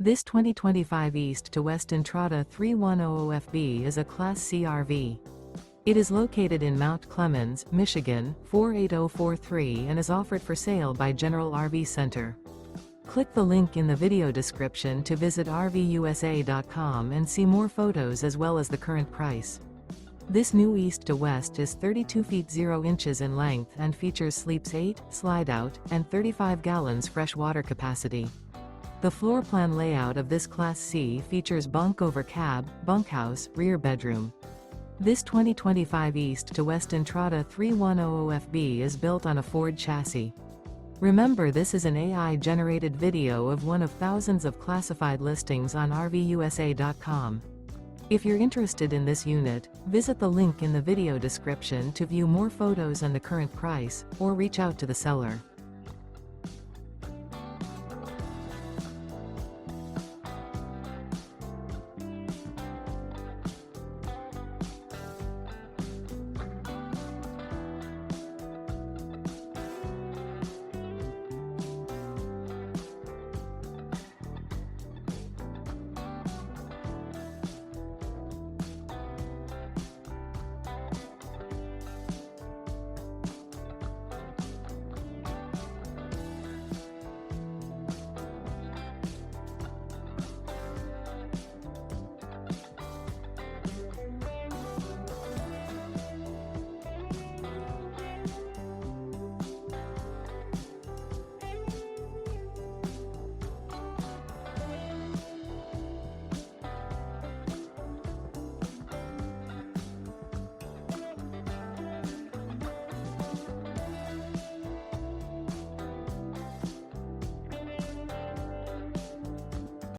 This 2025 East to West Entrada 3100FB is a Class C RV. It is located in Mount Clemens, Michigan, 48043 and is offered for sale by General RV Center. Click the link in the video description to visit RVUSA.com and see more photos as well as the current price. This new East to West is 32 feet 0 inches in length and features sleeps 8, Slideout, and 35 gallons fresh water capacity. The floor plan layout of this Class C features Bunk Over Cab, Bunkhouse, rear bedroom. This 2025 East to West Entrada 3100FB is built on a Ford chassis. Remember, this is an AI-generated video of one of thousands of classified listings on RVUSA.com. If you're interested in this unit, visit the link in the video description to view more photos and the current price, or reach out to the seller.